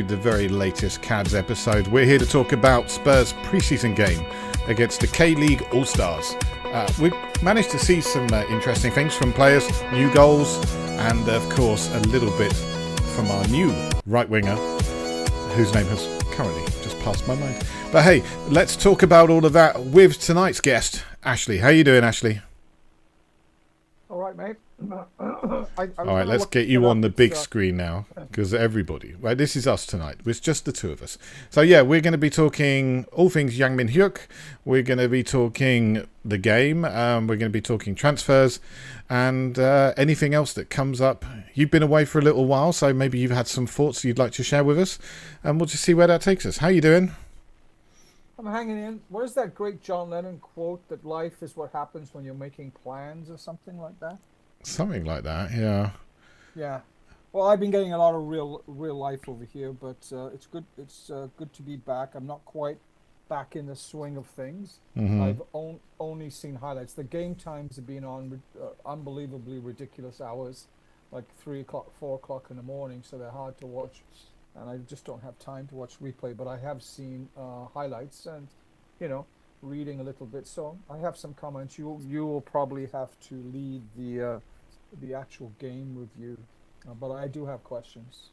The very latest CADS episode. We're here to talk about Spurs' preseason game against the K-League All-Stars. We've managed to see some interesting things from players, new goals, and of course a little bit from our new right winger, whose name has currently just passed my mind. But hey, let's talk about all of that with tonight's guest, Ashley. How you doing, Ashley? All right, mate. All right, let's get you on the big screen now, because everybody, right, this is us tonight. It's just the two of us. So yeah, we're going to be talking all things Son Heung-min. We're going to be talking the game. We're going to be talking transfers and anything else that comes up. You've been away for a little while, so maybe you've had some thoughts you'd like to share with us, and we'll just see where that takes us. How you doing? I'm hanging in. What is that great John Lennon quote that life is what happens when you're making plans or something like that? Something like that, yeah. Yeah. Well, I've been getting a lot of real life over here, but it's good. It's good to be back. I'm not quite back in the swing of things. Mm-hmm. I've only seen highlights. The game times have been on unbelievably ridiculous hours, like 3 o'clock, 4 o'clock in the morning, so they're hard to watch. And I just don't have time to watch replay, but I have seen highlights and, reading a little bit. So I have some comments. You will probably have to lead the actual game review, but I do have questions.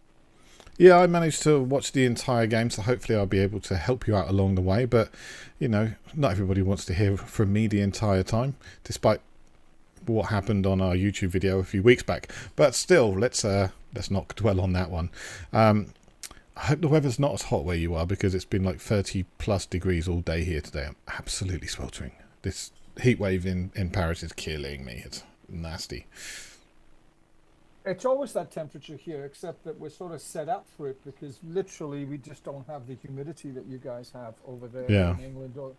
Yeah, I managed to watch the entire game, so hopefully I'll be able to help you out along the way. But, not everybody wants to hear from me the entire time, despite what happened on our YouTube video a few weeks back. But still, let's not dwell on that one. I hope the weather's not as hot where you are, because it's been like 30 plus degrees all day here today. I'm absolutely sweltering. This heat wave in Paris is killing me. It's nasty. It's always that temperature here, except that we're sort of set up for it, because literally we just don't have the humidity that you guys have over there in England. Or,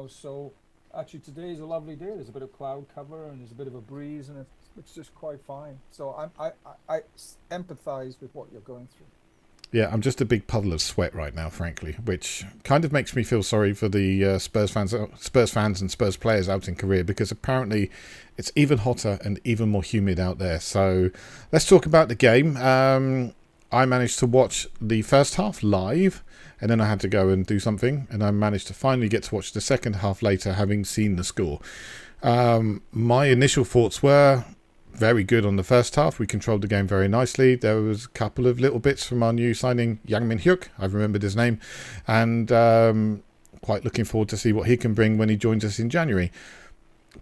so actually today is a lovely day. There's a bit of cloud cover and there's a bit of a breeze, and it's just quite fine. So I empathize with what you're going through. Yeah, I'm just a big puddle of sweat right now, frankly, which kind of makes me feel sorry for the Spurs fans and Spurs players out in Korea, because apparently it's even hotter and even more humid out there. So let's talk about the game. I managed to watch the first half live, and then I had to go and do something, and I managed to finally get to watch the second half later, having seen the score. My initial thoughts were very good on the first half. We controlled the game very nicely. There was a couple of little bits from our new signing, Son Heung-min. I've remembered his name, and quite looking forward to see what he can bring when he joins us in January.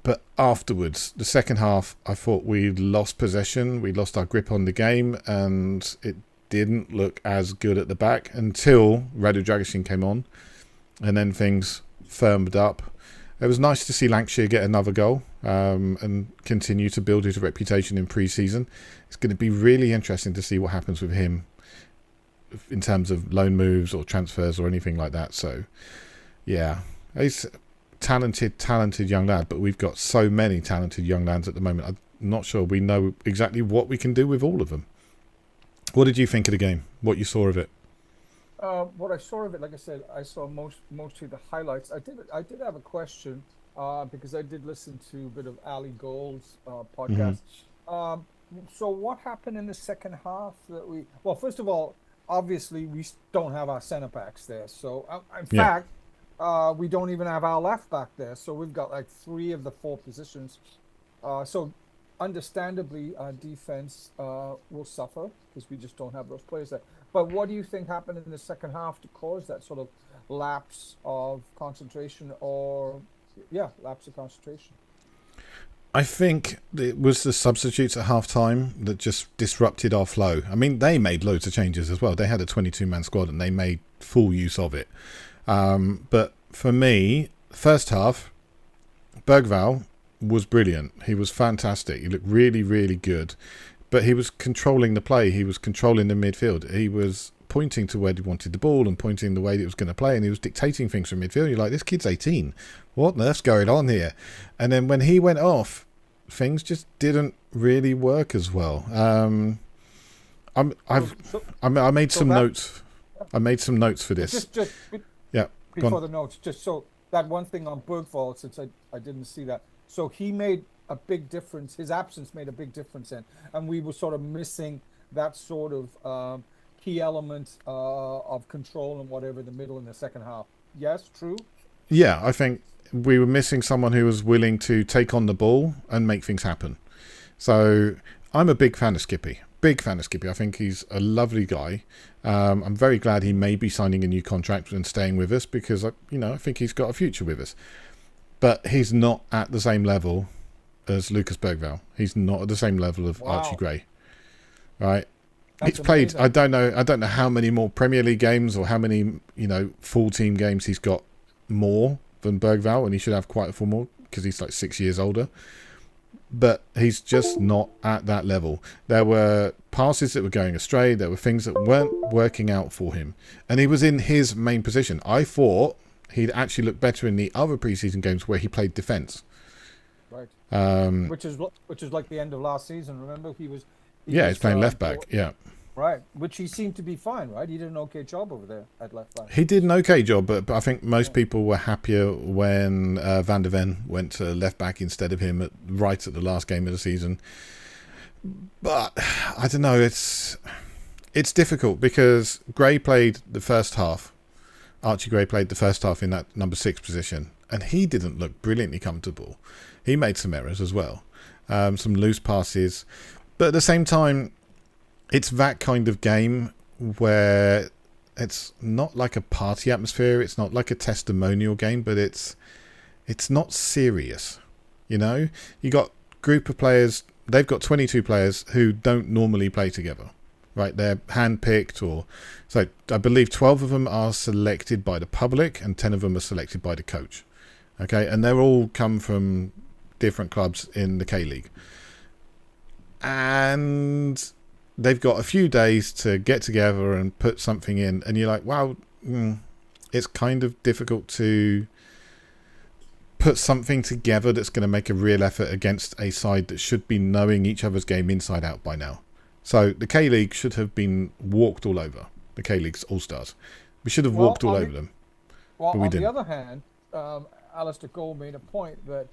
But afterwards, the second half, I thought we lost possession. We lost our grip on the game, and it didn't look as good at the back until Radu Dragusin came on, and then things firmed up. It was nice to see Lankshear get another goal and continue to build his reputation in pre-season. It's going to be really interesting to see what happens with him in terms of loan moves or transfers or anything like that. So, yeah, he's a talented young lad, but we've got so many talented young lads at the moment. I'm not sure we know exactly what we can do with all of them. What did you think of the game? What you saw of it? What I saw of it, like I said, I saw mostly the highlights. I did have a question because I did listen to a bit of Ali Gold's podcast. Mm-hmm. So what happened in the second half? Well, first of all, obviously we don't have our centre backs there. So in fact, we don't even have our left back there. So we've got like 3 of the 4 positions. So understandably, our defense will suffer because we just don't have those players there. But what do you think happened in the second half to cause that sort of lapse of concentration lapse of concentration? I think it was the substitutes at half-time that just disrupted our flow. I mean, they made loads of changes as well. They had a 22-man squad and they made full use of it. But for me, first half, Bergvall was brilliant. He was fantastic. He looked really, really good. But he was controlling the play. He was controlling the midfield. He was pointing to where he wanted the ball and pointing the way that he was going to play, and he was dictating things from midfield. You're like, this kid's 18. What on earth's going on here? And then when he went off, things just didn't really work as well. I made some notes. I made some notes for this. Before the notes, just so that one thing on Bergvall, since I didn't see that. So he made a big difference. His absence made a big difference, and we were sort of missing that sort of key element of control and whatever in the middle and the second half. Yes, true. Yeah, I think we were missing someone who was willing to take on the ball and make things happen. So I'm a big fan of Skippy. Big fan of Skippy. I think he's a lovely guy. I'm very glad he may be signing a new contract and staying with us because, I think he's got a future with us. But he's not at the same level as Lucas Bergvall. He's not at the same level of Archie Gray. Right? That's He's played, amazing. I don't know how many more Premier League games or how many, full team games he's got more than Bergvall, and he should have quite a few more because he's like 6 years older. But he's just not at that level. There were passes that were going astray. There were things that weren't working out for him. And he was in his main position. I thought he'd actually look better in the other preseason games where he played defence. Right. Um, Which is like the end of last season. Remember, he's playing left back. Yeah. Right, which he seemed to be fine, right? He did an okay job over there at left back. He did an okay job, but I think most people were happier when Van der Ven went to left back instead of him right at the last game of the season. But I don't know, it's difficult because Gray played the first half. Archie Gray played the first half in that number 6 position, and he didn't look brilliantly comfortable. He made some errors as well, some loose passes, but at the same time, it's that kind of game where it's not like a party atmosphere. It's not like a testimonial game, but it's not serious. You got group of players. They've got 22 players who don't normally play together, right? They're handpicked, so I believe 12 of them are selected by the public and 10 of them are selected by the coach. Okay, and they're all come from different clubs in the K-League, and they've got a few days to get together and put something in, and you're like, wow, it's kind of difficult to put something together that's going to make a real effort against a side that should be knowing each other's game inside out by now. So the K-League should have been walked all over. The K-League's All-Stars. We should have walked all over them. Well, but we on didn't. the other hand, Alistair Gold made a point that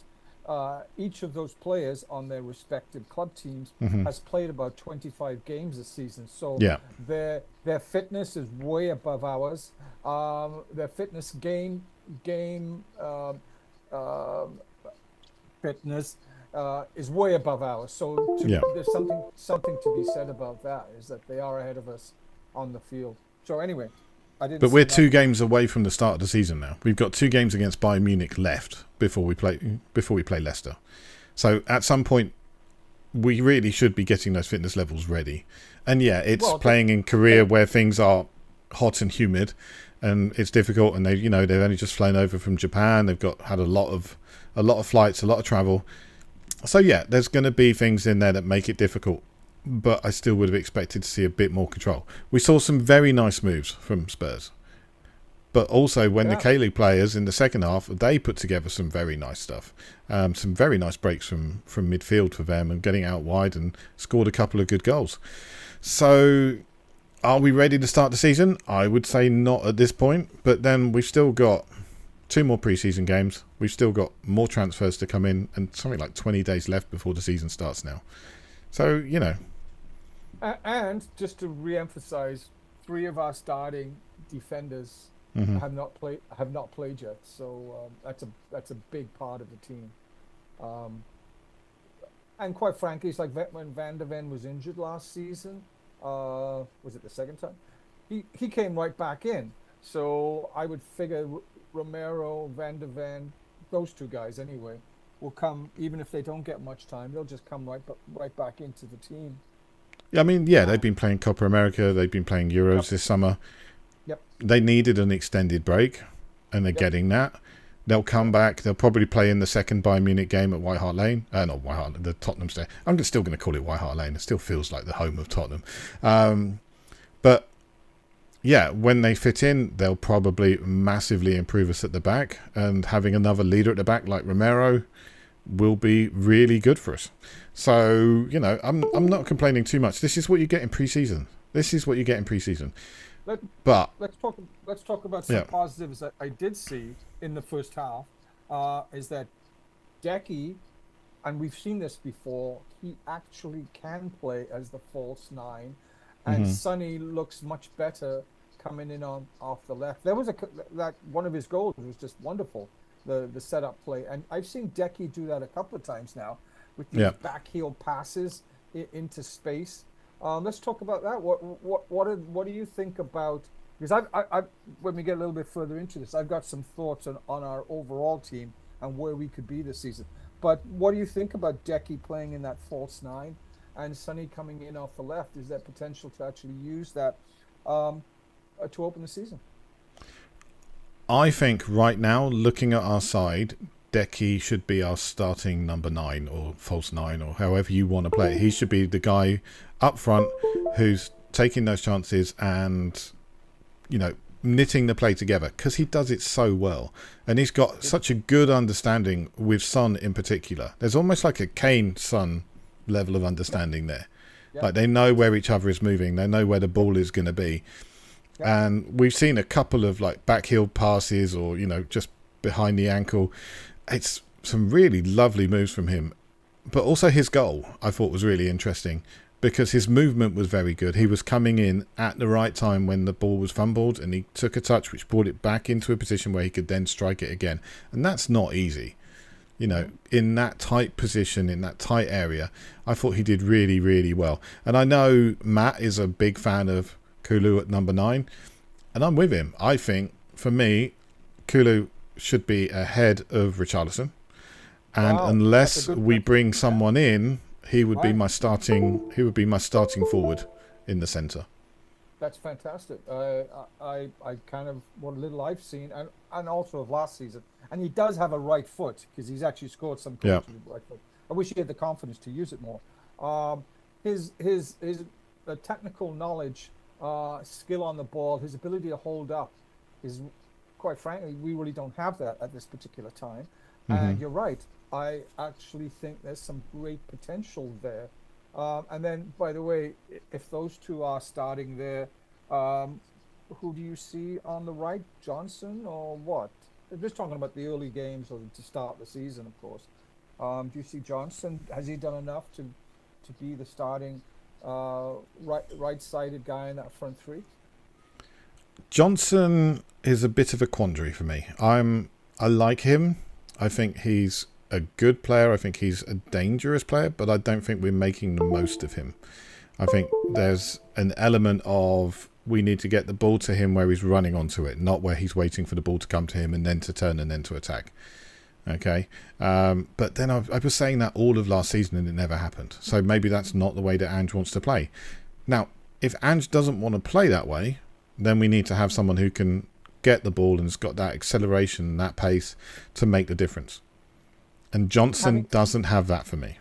each of those players on their respective club teams has played about 25 games this season. So their fitness is way above ours. Their fitness game fitness is way above ours. So there's something to be said about that, is that they are ahead of us on the field. So anyway, but we're 2 games away from the start of the season now. We've got 2 games against Bayern Munich left before we play Leicester. So at some point, we really should be getting those fitness levels ready. And it's playing in Korea where things are hot and humid, and it's difficult. And they've only just flown over from Japan. They've had a lot of flights, a lot of travel. So there's going to be things in there that make it difficult. But I still would have expected to see a bit more control. We saw some very nice moves from Spurs. But also when the K-League players in the second half, they put together some very nice stuff. Some very nice breaks from midfield for them and getting out wide and scored a couple of good goals. So are we ready to start the season? I would say not at this point. But then we've still got 2 more preseason games. We've still got more transfers to come in and something like 20 days left before the season starts now. So, And just to re-emphasize, 3 of our starting defenders have not played yet. So that's a big part of the team. And quite frankly, it's like when Van der Ven was injured last season. Was it the second time? He came right back in. So I would figure Romero, Van der Ven, those 2 guys anyway, will come, even if they don't get much time, they'll just come right back into the team. I mean, they've been playing Copa America, they've been playing Euros this summer. They needed an extended break, and they're getting that. They'll come back. They'll probably play in the second Bayern Munich game at White Hart Lane. Not White Hart, the Tottenham Stadium. I'm still going to call it White Hart Lane. It still feels like the home of Tottenham. But when they fit in, they'll probably massively improve us at the back. And having another leader at the back like Romero will be really good for us. So, I'm not complaining too much. This is what you get in pre-season. Let's talk about some positives that I did see in the first half. Is that Deki, and we've seen this before, he actually can play as the false 9, and Sonny looks much better coming in on off the left. There was that one of his goals was just wonderful, the setup play, and I've seen Deki do that a couple of times now with these back heel passes into space. Let's talk about that. What do you think about? Because I when we get a little bit further into this, I've got some thoughts on our overall team and where we could be this season. But what do you think about Deki playing in that false nine and Sonny coming in off the left? Is there potential to actually use that to open the season? I think right now, looking at our side, Deki should be our starting number 9 or false 9 or however you want to play it. He should be the guy up front who's taking those chances and, knitting the play together, because he does it so well. And he's got such a good understanding with Son in particular. There's almost like a Kane-Son level of understanding there. Yeah. Like they know where each other is moving. They know where the ball is going to be. Yeah. And we've seen a couple of like back heel passes or, just behind the ankle. It's some really lovely moves from him. But also his goal, I thought, was really interesting because his movement was very good. He was coming in at the right time when the ball was fumbled and he took a touch which brought it back into a position where he could then strike it again. And that's not easy. In that tight position, in that tight area, I thought he did really, really well. And I know Matt is a big fan of Kulu at number 9, and I'm with him. I think, for me, Kulu should be ahead of Richarlison. And unless we bring someone in, he would be my starting. He would be my starting forward in the centre. That's fantastic. I kind of what little I've seen, and also of last season, and he does have a right foot because he's actually scored some goals with the right foot. I wish he had the confidence to use it more. His technical knowledge, skill on the ball, his ability to hold up is, quite frankly, we really don't have that at this particular time. And you're right. I actually think there's some great potential there. And then, by the way, if those two are starting there, who do you see on the right, Johnson or what? I'm just talking about the early games or to start the season, of course. Do you see Johnson? Has he done enough to be the starting right-sided guy in that front three? Johnson is a bit of a quandary for me. I like him. I think he's a good player. I think he's a dangerous player, but I don't think we're making the most of him. I think there's an element of we need to get the ball to him where he's running onto it, not where he's waiting for the ball to come to him and then to turn and then to attack. Okay. But then I was saying that all of last season and it never happened. So maybe that's not the way that Ange wants to play. Now, if Ange doesn't want to play that way, then we need to have someone who can get the ball and has got that acceleration, that pace to make the difference. And Johnson doesn't have that for me.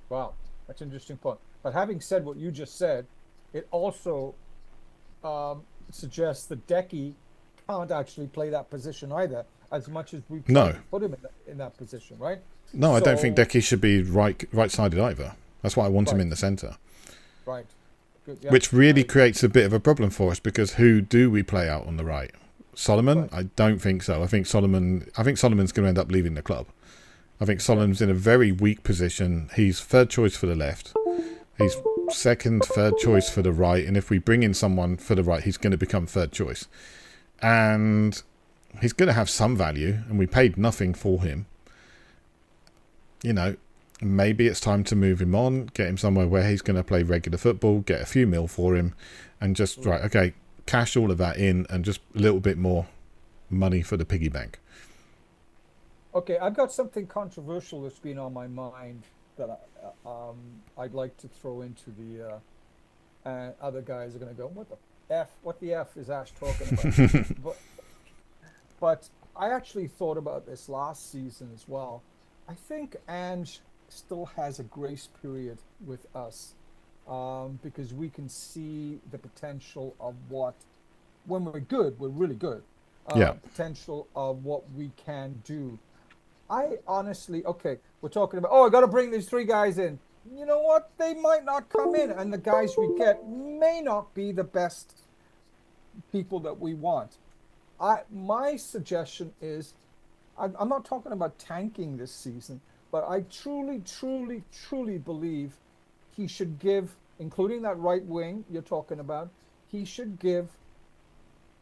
Wow, that's an interesting point. But having said what you just said, it also suggests that Deki can't actually play that position either, as much as we put him in that position, right? No, I don't think Deki should be right-sided either. That's why I want him in the centre. Right. Good, yeah. Which really creates a bit of a problem for us because who do we play out on the right? Solomon? Right. I don't think so. I think Solomon's going to end up leaving the club. I think Solomon's in a very weak position. He's third choice for the left. He's second, third choice for the right. And if we bring in someone for the right, he's going to become third choice. And he's going to have some value. And we paid nothing for him. Maybe it's time to move him on, get him somewhere where he's going to play regular football, get a few mil for him, and just, cash all of that in and just a little bit more money for the piggy bank. Okay, I've got something controversial that's been on my mind that I'd like to throw into the other guys are going to go, what the F is Ash talking about? but I actually thought about this last season as well. I think Ange still has a grace period with us because we can see the potential of when we're good, we're really good. Potential of what we can do. I honestly, we're talking about, I got to bring these 3 guys in. You know what? They might not come in, and the guys we get may not be the best people that we want. My suggestion is, I'm not talking about tanking this season, but I truly, truly, truly believe he should give including that right wing you're talking about, he should give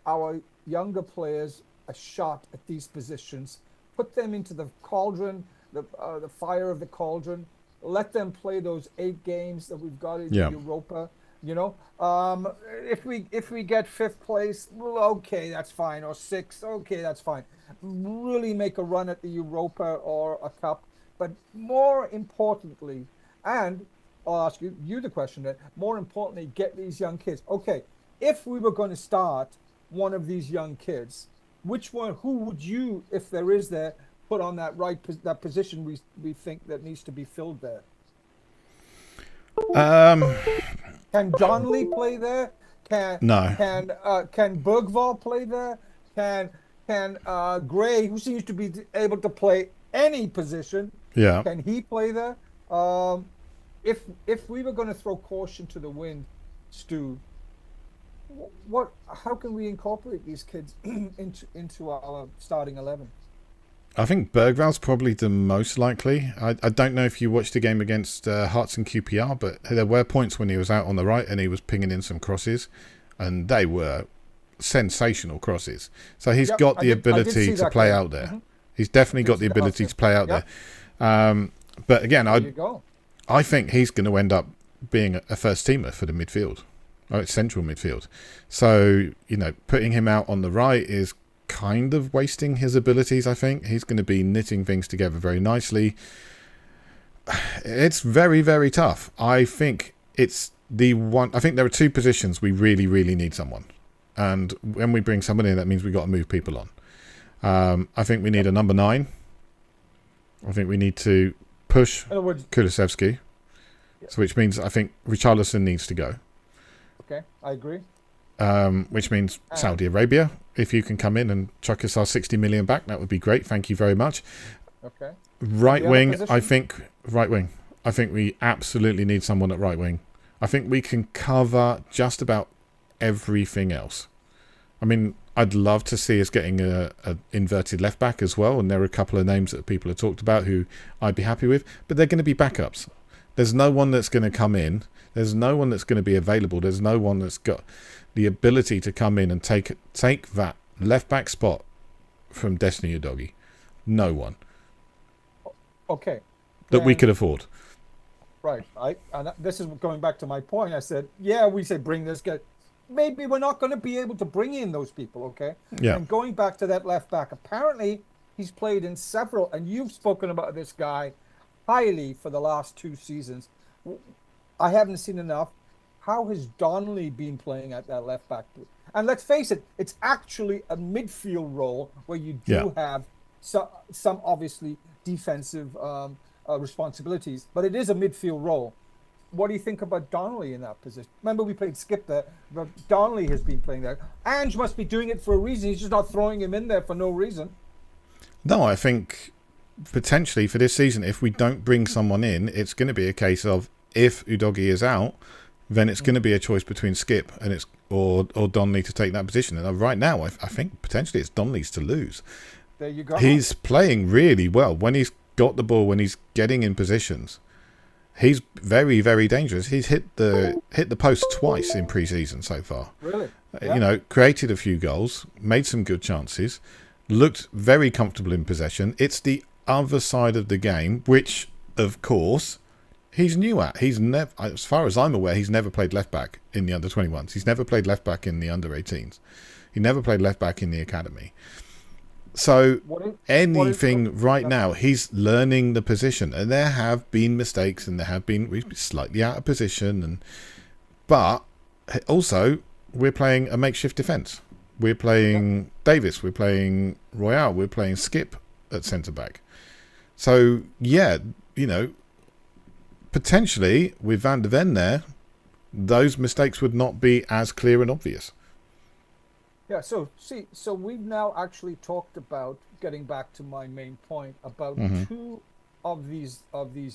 our younger players a shot at these positions, put them into the cauldron, the fire of the cauldron, let them play those 8 games that we've got in Europa. You know, if we get 5th place, well, okay, that's fine, or 6th, okay, that's fine. Really make a run at the Europa or a cup, but more importantly, and I'll ask you the question then. More importantly, get these young kids. Okay, if we were going to start one of these young kids, who would you, if there is there, put on that that position we think that needs to be filled there? Can Donnelly play there? No. Can Bergvall play there? Can Gray, who seems to be able to play any position, can he play there? If we were going to throw caution to the wind, Stu, how can we incorporate these kids into our starting 11? I think Bergvall's probably the most likely. I don't know if you watched the game against Hearts and QPR, but there were points when he was out on the right and he was pinging in some crosses, and they were sensational crosses. So he's got the ability to play out there. Mm-hmm. He's definitely got the ability to play out there. But again, I think he's going to end up being a first teamer for the midfield, central midfield. So, putting him out on the right is kind of wasting his abilities. I think he's going to be knitting things together very nicely. It's very, very tough. I think it's I think there are 2 positions we really, really need someone. And when we bring someone in, that means we've got to move people on. I think we need a number 9. I think we need to push Kulusevski. So which means I think Richarlison needs to go. Okay, I agree. Which means Saudi Arabia, if you can come in and chuck us our 60 million back, that would be great. Thank you very much. Okay. Right wing, I think we absolutely need someone at right wing. I think we can cover just about everything else. I mean, I'd love to see us getting a inverted left back as well, and there are a couple of names that people have talked about who I'd be happy with, but they're going to be backups. There's no one that's going to come in. There's no one that's going to be available. There's no one that's got the ability to come in and take that left back spot from Destiny Udogie. No one. Okay. That we could afford. Right. This is going back to my point. I said, we say bring this guy. Maybe we're not going to be able to bring in those people, okay? Yeah. And going back to that left back, apparently he's played in several, and you've spoken about this guy highly for the last 2 seasons. I haven't seen enough. How has Donnelly been playing at that left back? And let's face it, it's actually a midfield role where you do have some obviously defensive responsibilities, but it is a midfield role. What do you think about Donnelly in that position? Remember, we played Skip there, but Donnelly has been playing there. Ange must be doing it for a reason. He's just not throwing him in there for no reason. No, I think potentially for this season, if we don't bring someone in, it's going to be a case of if Udogie is out, then it's going to be a choice between Skip and or Donnelly to take that position. And right now, I think potentially it's Donnelly's to lose. There you go. He's playing really well when he's got the ball, when he's getting in positions. He's very, very dangerous. He's hit the post twice in pre-season so far. Really? Yeah. Created a few goals, made some good chances, looked very comfortable in possession. It's the other side of the game, which, of course, he's new at. He's never, as far as I'm aware, he's never played left back in the under-21s. He's never played left back in the under-18s. He never played left back in the academy. So right now, he's learning the position, and there have been mistakes, and we've been slightly out of position, but also we're playing a makeshift defence. We're playing Davis, we're playing Royale, we're playing Skip at centre back. So potentially with Van der Ven there, those mistakes would not be as clear and obvious. Yeah, so we've now actually talked about, getting back to my main point, about 2 of these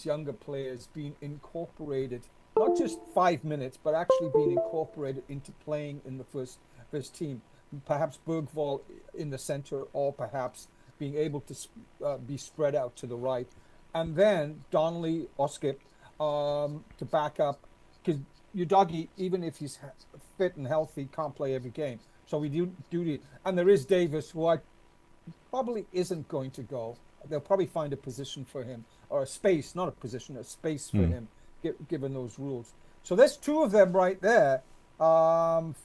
younger players being incorporated, not just 5 minutes, but actually being incorporated into playing in the first team. Perhaps Bergvall in the center, or perhaps being able to be spread out to the right, and then Donnelly or Skip to back up, because Udagi, even if he's fit and healthy, can't play every game. So we do need, and there is Davis, who I probably isn't going to go. They'll probably find a position for him, or a space, not a position, a space for him, given those rules. So there's two of them right there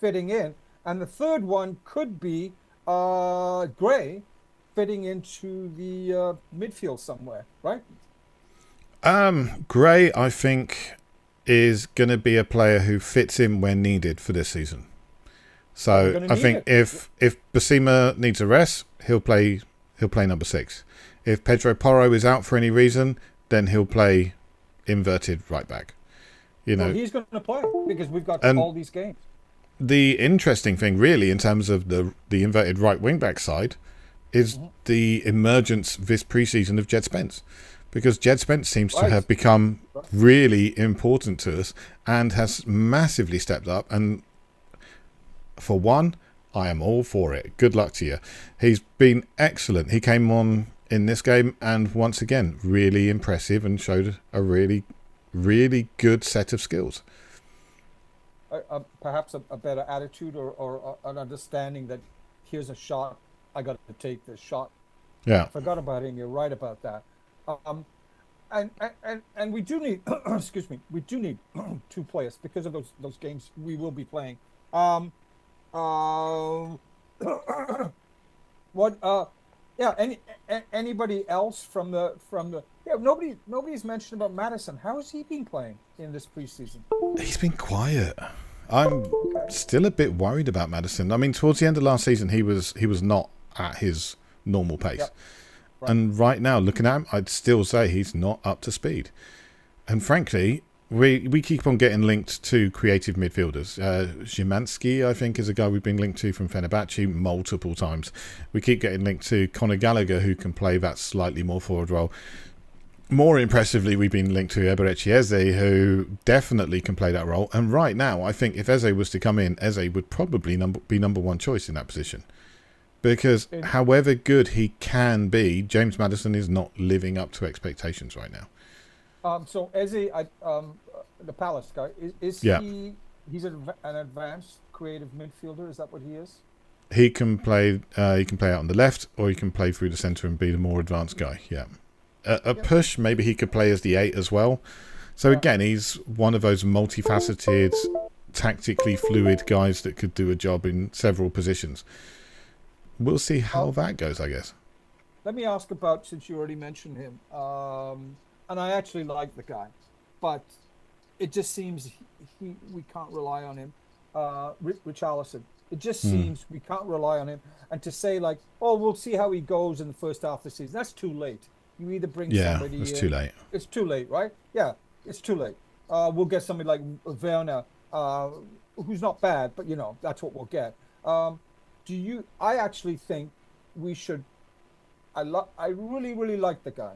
fitting in. And the third one could be Gray fitting into the midfield somewhere, right? Gray, I think, is going to be a player who fits in when needed for this season. So I think if Basima needs a rest, he'll play number 6. If Pedro Porro is out for any reason, then he'll play inverted right back. Well, he's going to play because we've got all these games. The interesting thing, really, in terms of the inverted right wing back side, is the emergence this preseason of Jed Spence, because Jed Spence seems to have become really important to us and has massively stepped up. And for one, I am all for it. Good luck to you. He's been excellent. He came on in this game and once again really impressive and showed a really, really good set of skills. Perhaps a better attitude or an understanding that here's a shot, I got to take this shot. Yeah, I forgot about him. You're right about that. And we do need excuse me, we do need 2 players because of those games we will be playing. Anybody else from the nobody's mentioned about Madison. How has he been playing in this preseason? He's been quiet. I'm still a bit worried about Madison. I mean, towards the end of last season, he was not at his normal pace. Yep. Right. And right now, looking at him, I'd still say he's not up to speed. And frankly, we keep on getting linked to creative midfielders. Szymanski, I think, is a guy we've been linked to from Fenerbahce multiple times. We keep getting linked to Conor Gallagher, who can play that slightly more forward role. More impressively, we've been linked to Eberechi Eze, who definitely can play that role. And right now, I think if Eze was to come in, Eze would probably be number 1 choice in that position. Because however good he can be, James Maddison is not living up to expectations right now. So Eze, the Palace guy, is he? He's an advanced creative midfielder. Is that what he is? He can play. He can play out on the left, or he can play through the centre and be the more advanced guy. Yeah. A push, maybe he could play as the 8 as well. So again, he's one of those multifaceted, tactically fluid guys that could do a job in several positions. We'll see how that goes, I guess. Let me ask about, since you already mentioned him, and I actually like the guy, but it just seems we can't rely on him. Richarlison. It just seems we can't rely on him. And to say like, oh, we'll see how he goes in the first half of the season, that's too late. You either bring somebody in. Yeah, it's too late. It's too late, right? Yeah, it's too late. We'll get somebody like Werner, who's not bad, but, that's what we'll get. I actually think we should, I really, really like the guy.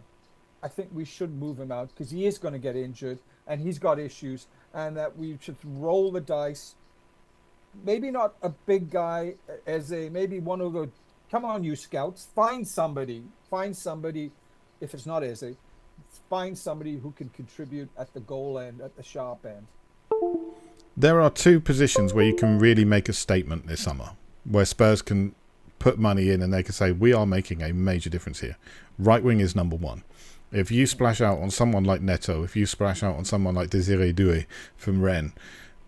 I think we should move him out because he is going to get injured and he's got issues, and that we should roll the dice. Maybe not a big guy maybe one of the, come on, you scouts, find somebody, if it's not Eze, find somebody who can contribute at the goal end, at the sharp end. There are 2 positions where you can really make a statement this summer, where Spurs can put money in and they can say, we are making a major difference here. Right wing is number 1. If you splash out on someone like Neto, if you splash out on someone like Desiree Doué from Rennes,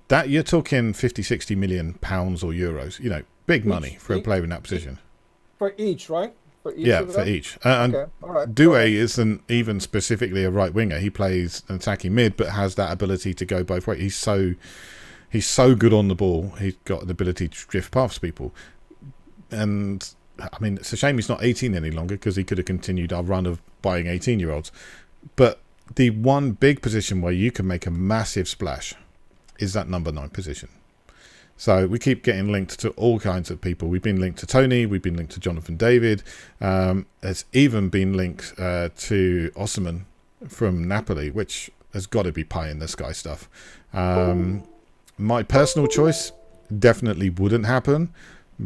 that you're talking 50, 60 million pounds or euros, big money for a player in that position. For each, right? For each. And okay. Right. Doué isn't even specifically a right winger. He plays an attacking mid, but has that ability to go both ways. He's so good on the ball. He's got the ability to drift past people. And, I mean, it's a shame he's not 18 any longer, because he could have continued our run of buying 18-year-olds. But the one big position where you can make a massive splash is that number 9 position. So we keep getting linked to all kinds of people. We've been linked to Tony. We've been linked to Jonathan David. There's even been linked to Osimhen from Napoli, which has got to be pie in the sky stuff. My personal choice definitely wouldn't happen,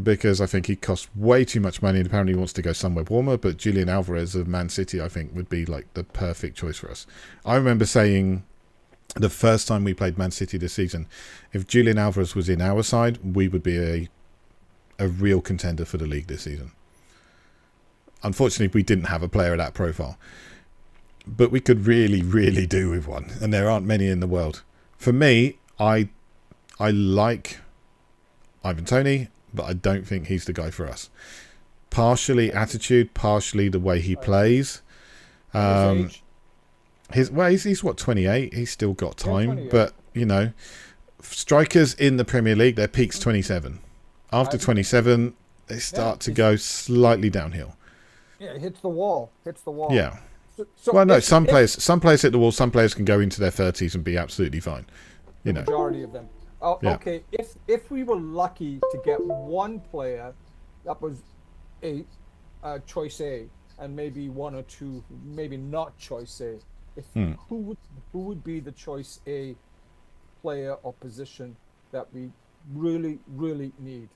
because I think he costs way too much money and apparently he wants to go somewhere warmer. But Julian Alvarez of Man City, I think, would be like the perfect choice for us. I remember saying the first time we played Man City this season, if Julian Alvarez was in our side, we would be a real contender for the league this season. Unfortunately, we didn't have a player of that profile. But we could really, really do with one. And there aren't many in the world. For me, I like Ivan Toney, but I don't think he's the guy for us. Partially attitude, partially the way he plays. He's what, 28? He's still got time. Yeah, but, you know, strikers in the Premier League, their peak's 27. After 27, they start to go slightly downhill. Yeah, it hits the wall. Yeah. So well, no, some players hit the wall. Some players can go into their 30s and be absolutely fine. You know, majority of them. Oh, yeah. Okay, if we were lucky to get one player that was a choice A, and maybe one or two, maybe not choice A, who would be the choice A player or position that we really, really need?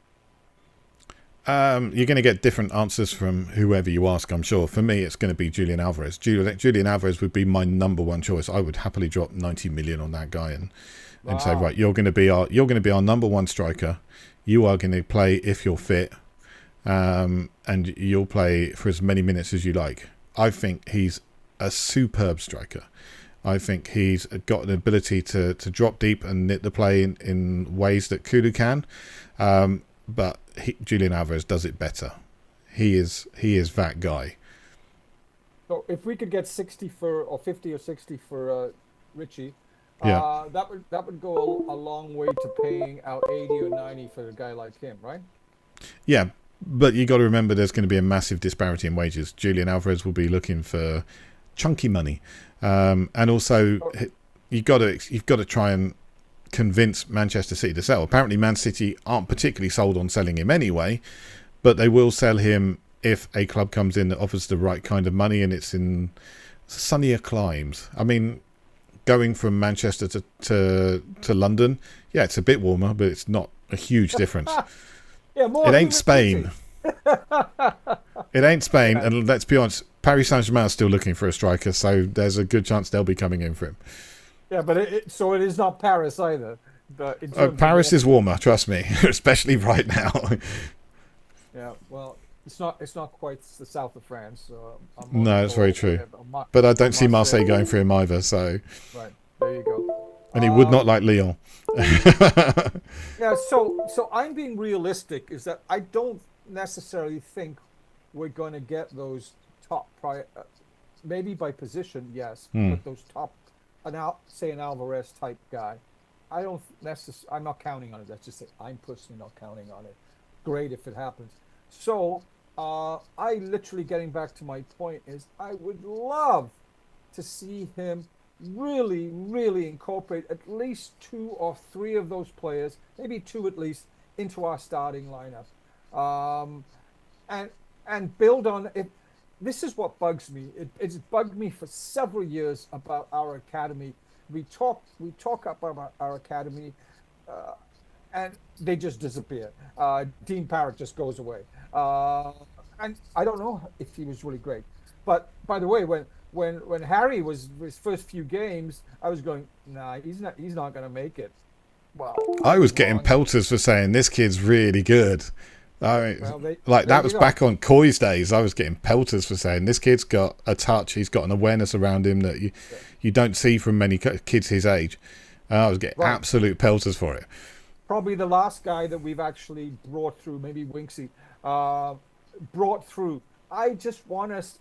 You're going to get different answers from whoever you ask, I'm sure. For me, it's going to be Julian Alvarez. Julian Alvarez would be my number one choice. I would happily drop 90 million on that guy and say, right, you're going to be our number one striker. You are going to play if you're fit, and you'll play for as many minutes as you like. I think he's a superb striker. I think he's got an ability to drop deep and knit the play in ways that Kulu can. But Julian Alvarez does it better. He is that guy. So if we could get 50 or 60 for Richie, yeah, that would go a long way to paying out 80 or 90 for a guy like him, right? Yeah, but you got to remember there's going to be a massive disparity in wages. Julian Alvarez will be looking for chunky money, and also you've got to try and convince Manchester City to sell. Apparently Man City aren't particularly sold on selling him anyway, but they will sell him if a club comes in that offers the right kind of money and it's in sunnier climes. I mean, going from Manchester to London, yeah, it's a bit warmer, but it's not a huge difference. Yeah, it ain't Spain. It ain't Spain, and let's be honest, Paris Saint-Germain is still looking for a striker, so there's a good chance they'll be coming in for him. Yeah, but so it is not Paris either. Paris is warmer, trust me, especially right now. Yeah, well, it's not quite the south of France. So no, it's very true. But I don't see Marseille going for him either. So right, there you go. And he would not like Lyon. Yeah, so I'm being realistic. Is that I don't necessarily think we're going to get those top maybe by position, yes, but those top. Say an Alvarez type guy, I'm not counting on it. Let's just say I'm personally not counting on it. Great if it happens. So I literally, getting back to my point, is I would love to see him really, really incorporate at least 2 or 3 of those players, maybe 2 at least, into our starting lineup, and build on it. This is what bugs me. It's bugged me for several years about our academy. We talk about our academy, and they just disappear. Dean Parrott just goes away, and I don't know if he was really great. But by the way, when Harry was his first few games, I was going, nah, he's not going to make it. Well, I was getting pelters for saying this kid's really good. That was back on Coy's days. I was getting pelters for saying this kid's got a touch. He's got an awareness around him that you don't see from many kids his age. I was getting absolute pelters for it. Probably the last guy that we've actually brought through, maybe Winksy, brought through. I just want us.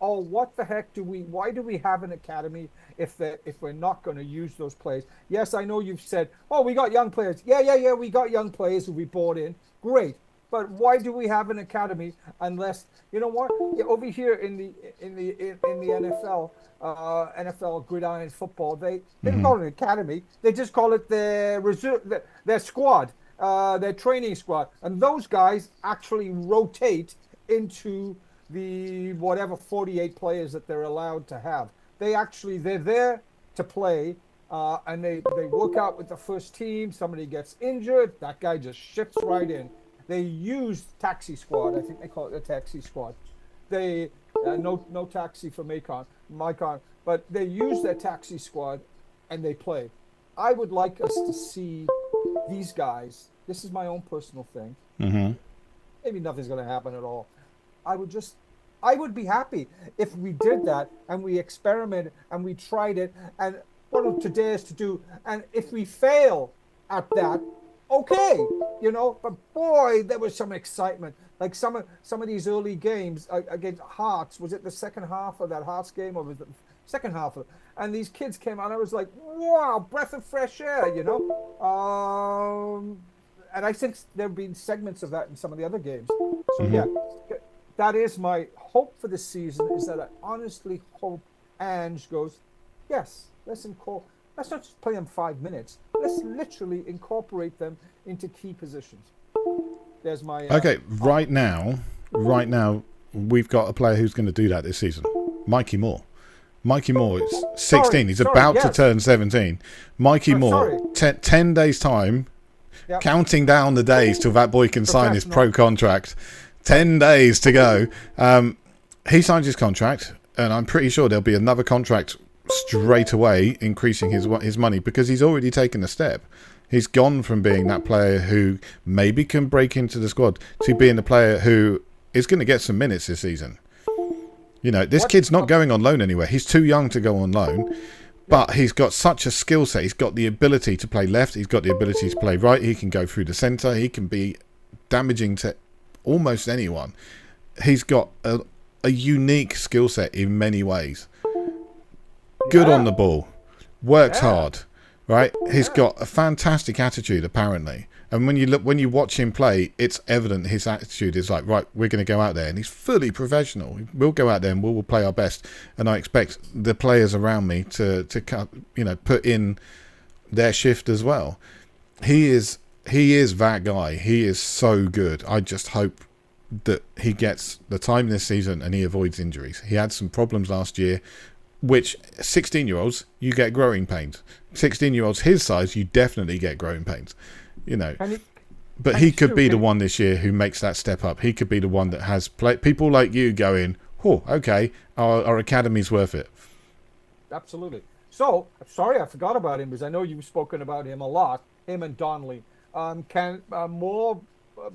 Oh, what the heck why do we have an academy if we're not going to use those players? Yes, I know you've said, oh, we got young players. Yeah, we got young players who we brought in. Great. But why do we have an academy unless, you know what? Yeah, over here in the NFL, NFL gridiron football, they don't call it an academy. They just call it their reserve, their squad, their training squad, and those guys actually rotate into the whatever 48 players that they're allowed to have. They're there to play, and they work out with the first team. Somebody gets injured, that guy just shifts right in. They use taxi squad. I think they call it the taxi squad. They no taxi for Macon, but they use their taxi squad and they play. I would like us to see these guys. This is my own personal thing. Mm-hmm. Maybe nothing's going to happen at all. I would be happy if we did that and we experimented and we tried it and what today is to do. And if we fail at that, okay, but boy, there was some excitement. Like some of these early games against Hearts, was it the second half of that Hearts game or was it the second half of it? And these kids came out and I was like, wow, breath of fresh air, and I think there have been segments of that in some of the other games. So yeah, that is my hope for the season, is that I honestly hope Ange goes, yes, let's not just play them 5 minutes. Let's literally incorporate them into key positions. There's my... okay, right now, we've got a player who's going to do that this season. Mikey Moore. Mikey Moore is 16. He's about to turn 17. Mikey Moore, 10 days' time, counting down the days till that boy can sign his pro contract. 10 days to go. He signs his contract, and I'm pretty sure there'll be another contract straight away, increasing his money, because he's already taken a step. He's gone from being that player who maybe can break into the squad to being the player who is going to get some minutes this season. This kid's not going on loan anywhere. He's too young to go on loan, but he's got such a skill set. He's got the ability to play left. He's got the ability to play right. He can go through the centre. He can be damaging to almost anyone. He's got a unique skill set in many ways. Good on the ball. Works hard. Right? He's got a fantastic attitude, apparently. And when you watch him play, it's evident his attitude is like, right, we're going to go out there. And he's fully professional. We'll go out there and we'll play our best. And I expect the players around me to put in their shift as well. He is that guy. He is so good. I just hope that he gets the time this season and he avoids injuries. He had some problems last year, which 16-year-olds, you get growing pains. 16-year-olds his size, you definitely get growing pains. But he could be the one this year who makes that step up. He could be the one that has people like you going, oh, okay, our academy's worth it. Absolutely. So, sorry I forgot about him, because I know you've spoken about him a lot, him and Donnelly. Can more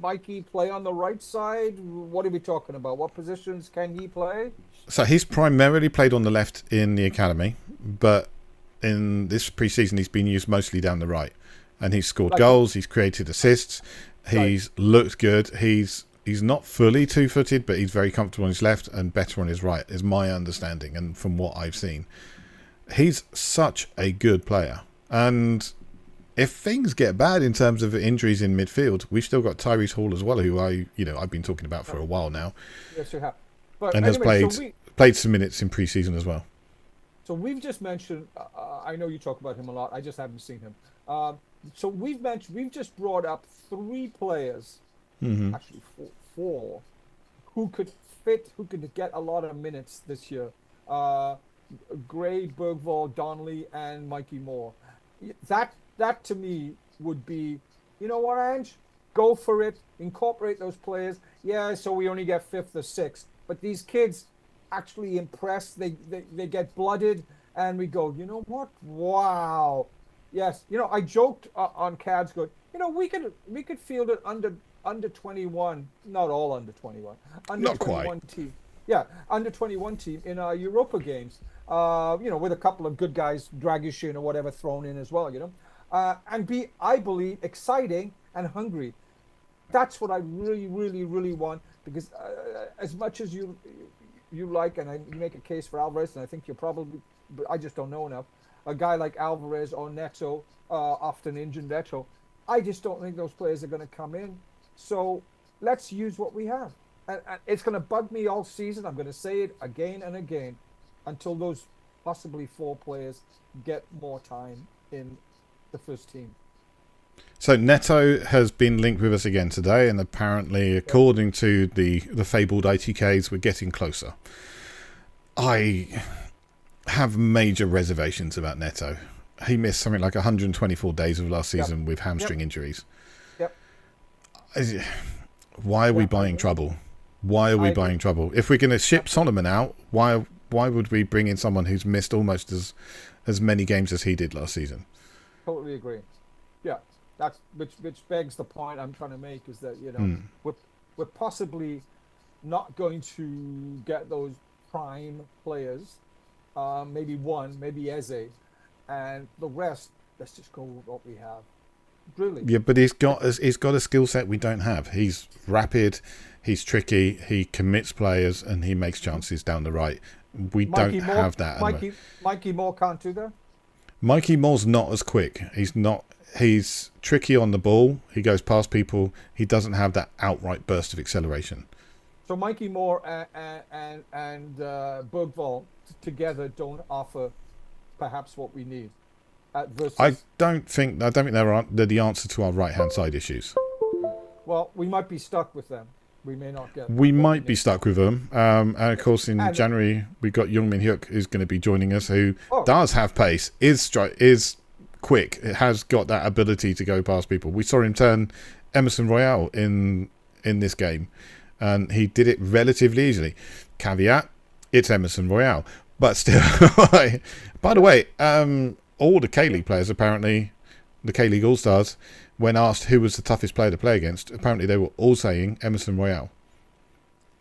Mikey play on the right side? What are we talking about? What positions can he play? So he's primarily played on the left in the academy, but in this preseason he's been used mostly down the right. And he's scored goals, he's created assists, he's looked good. He's not fully two-footed, but he's very comfortable on his left and better on his right, is my understanding, and from what I've seen. He's such a good player. And if things get bad in terms of injuries in midfield, we've still got Tyrese Hall as well, who I've been talking about for a while now. Yes, you have. But and anyway, has played some minutes in pre-season as well. So we've just mentioned, I know you talk about him a lot, I just haven't seen him. So we've just brought up 3 players, actually four, who could get a lot of minutes this year. Gray, Bergvall, Donnelly, and Mikey Moore. That to me would be, you know what, Ange? Go for it. Incorporate those players. Yeah, so we only get 5th or 6th. But these kids actually impress. They get blooded. And we go, you know what? Wow. Yes. I joked on Cads good. We could field it under 21. Not all under 21. Under not 21 quite. team. Yeah, under 21 team in our Europa games. With a couple of good guys, Dragishin or whatever, thrown in as well, and be, I believe, exciting and hungry. That's what I really, really, really want, because as much as you like, and you make a case for Alvarez, and I think you're probably, but I just don't know enough, a guy like Alvarez or Neto, often injured Neto, I just don't think those players are going to come in. So let's use what we have. And it's going to bug me all season. I'm going to say it again and again until those possibly 4 players get more time in the first team. So Neto has been linked with us again today, and apparently, according to the fabled ATKs, we're getting closer. I have major reservations about Neto. He missed something like 124 days of last season with hamstring injuries. Yep. Why are we buying trouble? Why are we buying trouble? If we're going to ship Solomon out, why why would we bring in someone who's missed almost as many games as he did last season? Totally agree. Yeah, that's which begs the point I'm trying to make is that we're possibly not going to get those prime players. Maybe one, maybe Eze, and the rest. Let's just go with what we have. Really. Yeah, but he's got a skill set we don't have. He's rapid, he's tricky, he commits players, and he makes chances down the right. We don't have that. Mikey Moore can't do that. Mikey Moore's not as quick. He's tricky on the ball. He goes past people. He doesn't have that outright burst of acceleration. So Mikey Moore and Bergvall together don't offer perhaps what we need. I don't think they're the answer to our right-hand side issues. Well, we might be stuck with them. We may not get. We might be stuck with them. And of course, in January, we've got Youngmin Hyuk, who's going to be joining us, who does have pace, is quick. It has got that ability to go past people. We saw him turn Emerson Royale in this game, and he did it relatively easily. Caveat: it's Emerson Royale, but still. By the way, all the K-League players, apparently, the K-League All-Stars, when asked who was the toughest player to play against, apparently they were all saying Emerson Royale.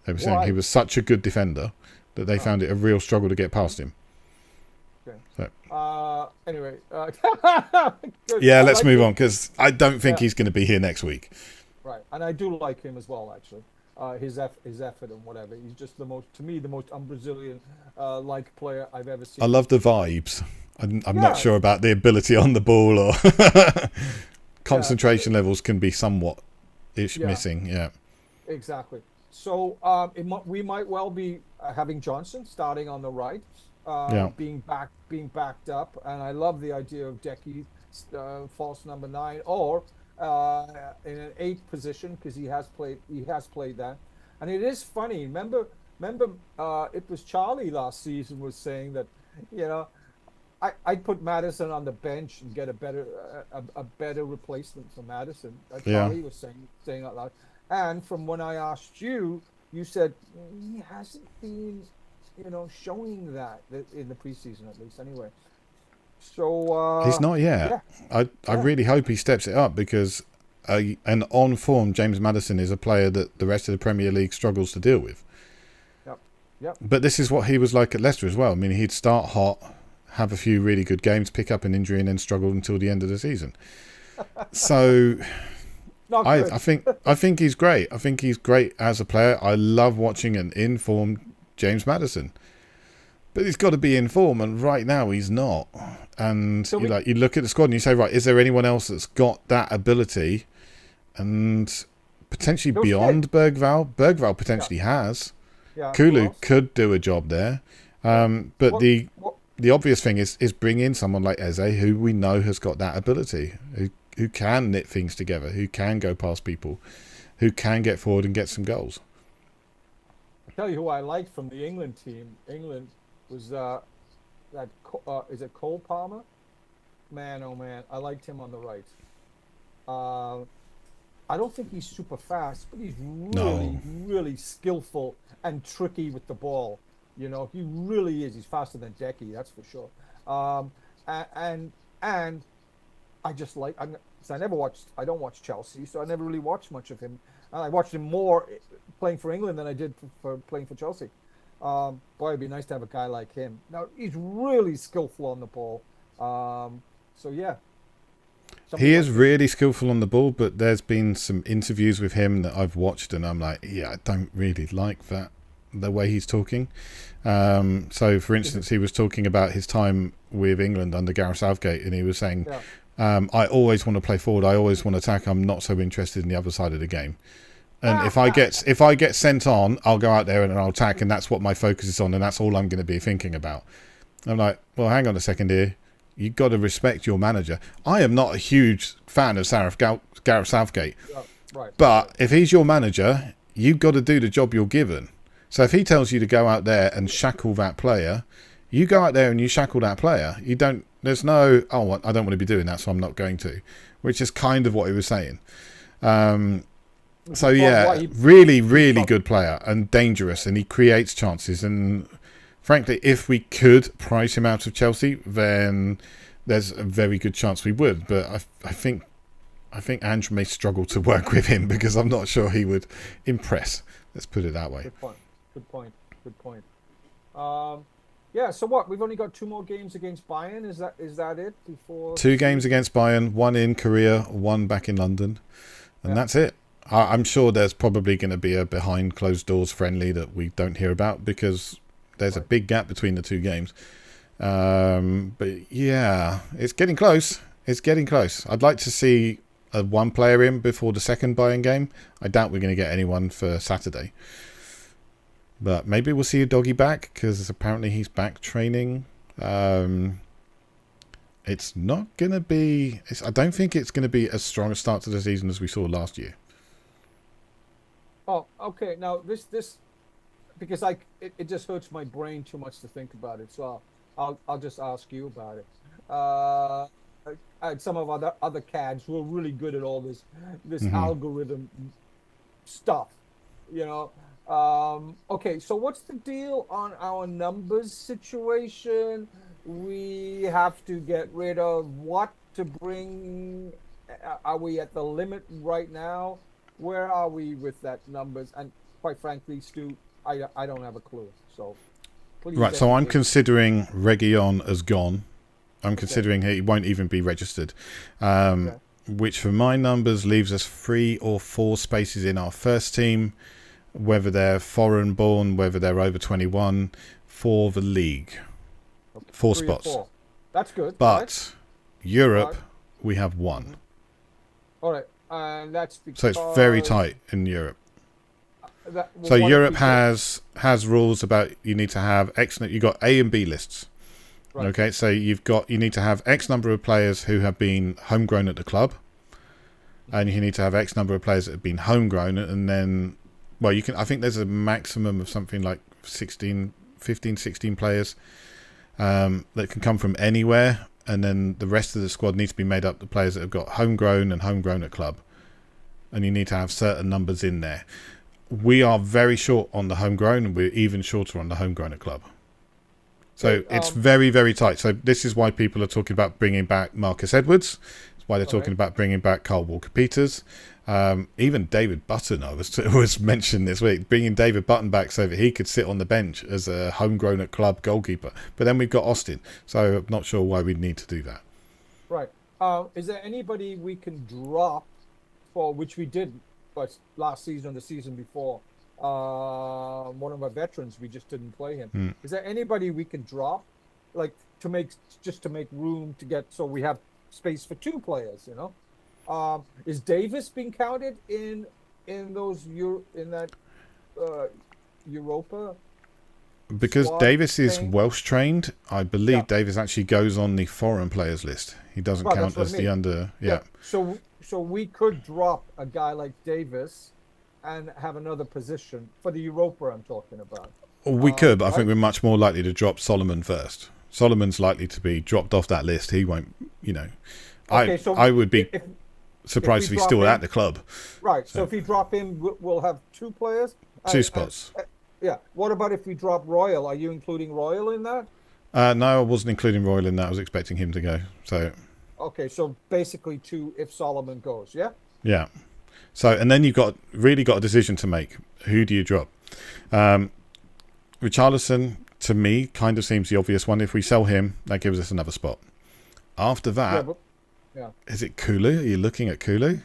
They were saying he was such a good defender that they found it a real struggle to get past him. Okay. So. Anyway. Yeah, let's move on, because I don't think he's going to be here next week. Right, and I do like him as well, actually. His effort and whatever. He's just the most un-Brazilian like player I've ever seen. I love the vibes. I'm not sure about the ability on the ball, or concentration levels can be somewhat missing. Yeah, exactly. So we might well be having Johnson starting on the right, being backed up, and I love the idea of Deki false number 9 or in an 8 position, because he has played that. And it is funny. Remember, it was Charlie last season was saying that, I'd put Madison on the bench and get a better replacement for Madison. Charlie was saying out loud. And from when I asked you, you said he hasn't been, showing that in the preseason, at least anyway. So he's not yet. Yeah. I really hope he steps it up, because an on-form James Maddison is a player that the rest of the Premier League struggles to deal with. Yep. But this is what he was like at Leicester as well. I mean, he'd start hot, have a few really good games, pick up an injury, and then struggle until the end of the season. So I think he's great. I think he's great as a player. I love watching an informed James Maddison. But he's got to be in form, and right now he's not. And so you look at the squad and you say, right, is there anyone else that's got that ability? And potentially beyond Bergvall. Bergvall potentially has. Yeah, Kulu could do a job there. But the obvious thing is bring in someone like Eze, who we know has got that ability, who can knit things together, who can go past people, who can get forward and get some goals. I'll tell you who I liked from the England team. England was is it Cole Palmer? Man, oh man, I liked him on the right. I don't think he's super fast, but he's really skillful and tricky with the ball. He really is. He's faster than Deki, that's for sure. And I just like. I don't watch Chelsea, so I never really watched much of him. I watched him more playing for England than I did for playing for Chelsea. Boy, it'd be nice to have a guy like him. Now he's really skillful on the ball. So yeah. He is really skillful on the ball, but there's been some interviews with him that I've watched, and I'm like, I don't really like the way he's talking. So, for instance, he was talking about his time with England under Gareth Southgate, and he was saying, I always want to play forward, I always want to attack, I'm not so interested in the other side of the game. And if I get sent on, I'll go out there and I'll attack, and that's what my focus is on, and that's all I'm going to be thinking about. I'm like, well, hang on a second here. You've got to respect your manager. I am not a huge fan of Gareth Southgate. But if he's your manager, you've got to do the job you're given. So if he tells you to go out there and shackle that player, you go out there and you shackle that player. There's no, I don't want to be doing that, so I'm not going to. Which is kind of what he was saying. So yeah, really, really good player and dangerous, and he creates chances. And frankly, if we could price him out of Chelsea, then there's a very good chance we would. But I think Ange may struggle to work with him because I'm not sure he would impress. Let's put it that way. Good point. Good point. Good point. Yeah. So what? We've only got 2 more games against Bayern. Is that it? Before 2 games against Bayern, 1 in Korea, 1 back in London, and that's it. I'm sure there's probably going to be a behind closed doors friendly that we don't hear about because there's a big gap between the 2 games. But yeah, it's getting close. It's getting close. I'd like to see a 1 player in before the second Bayern game. I doubt we're going to get anyone for Saturday. But maybe we'll see a doggy back because apparently he's back training. It's not going to be... I don't think it's going to be as strong a start to the season as we saw last year. Oh, okay. Now this because it just hurts my brain too much to think about it. So I'll just ask you about it. And some of other CADs who are really good at all this algorithm stuff, you know. Okay, so what's the deal on our numbers situation? We have to get rid of what to bring? Are we at the limit right now? Where are we with that numbers? And quite frankly, Stu, I don't have a clue. So please. Right, so I'm considering Reguilon as gone. I'm considering he won't even be registered. Which for my numbers leaves us 3 or 4 spaces in our first team, whether they're foreign born, whether they're over 21, for the league. Okay. 4 3 or spots. 4. That's good. But right? Europe, we have 1. All right. And that's because... So it's very tight in Europe. So Europe has rules about you need to have X... You've got A and B lists. Right. Okay, so you need to have X number of players who have been homegrown at the club. And you need to have X number of players that have been homegrown. And then... Well, you can. I think there's a maximum of something like 15, 16 players that can come from anywhere. And then the rest of the squad needs to be made up of players that have got homegrown and homegrown at club. And you need to have certain numbers in there. We are very short on the homegrown, and we're even shorter on the homegrown at club. So it's very, very tight. So this is why people are talking about bringing back Marcus Edwards. It's why they're talking about bringing back Kyle Walker-Peters. Even David Button, was mentioned this week, bringing David Button back so that he could sit on the bench as a homegrown at club goalkeeper. But then we've got Austin, so I'm not sure why we'd need to do that. Right. Is there anybody we can drop for, which we did last season or the season before? One of our veterans, we just didn't play him. Is there anybody we can drop, like to make room to get so we have space for 2 players? You know. Is Davis being counted in that Europa? Because Davis is Welsh trained, I believe Davis actually goes on the foreign players list. He doesn't count as the under. Yeah. So we could drop a guy like Davis and have another position for the Europa I'm talking about. We could, but I think we're much more likely to drop Solomon first. Solomon's likely to be dropped off that list. He won't, you know. Okay, I would be surprised if he's still at the club. Right. So if we drop him, we'll have 2 players. 2 spots. Yeah. What about if we drop Royal? Are you including Royal in that? No, I wasn't including Royal in that. I was expecting him to go. So. Okay, so basically 2 if Solomon goes, yeah? Yeah. So, and then you've really got a decision to make. Who do you drop? Richarlison, to me, kind of seems the obvious one. If we sell him, that gives us another spot. After that, is it Kulu? Are you looking at Kulu?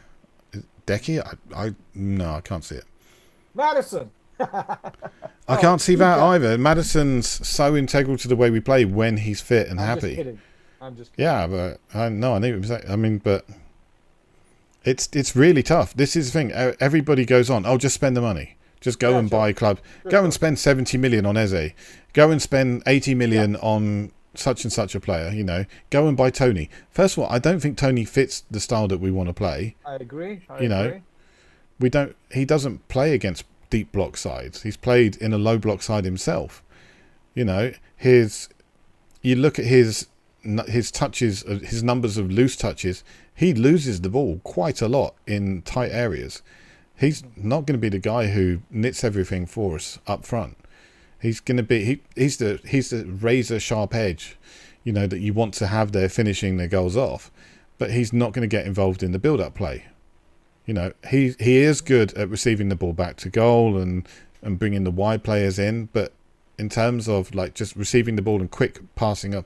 Deki? No, I can't see it. Madison! I can't see that either. Madison's so integral to the way we play when he's fit and happy. I'm just kidding. Yeah, but I knew what you were saying. I mean, but it's really tough. This is the thing. Everybody goes on, just spend the money. Just go and buy a club. Go and spend 70 million on Eze. Go and spend 80 million on such and such a player, you know. Go and buy Tony. First of all, I don't think Tony fits the style that we want to play. I agree. He doesn't play against deep block sides. He's played in a low block side himself. You know, you look at his touches, his numbers of loose touches, he loses the ball quite a lot in tight areas. He's not going to be the guy who knits everything for us up front. He's going to be he's the razor sharp edge, that you want to have there finishing their goals off, but he's not going to get involved in the build-up play. He is good at receiving the ball back to goal and bringing the wide players in, but in terms of like just receiving the ball and quick passing up,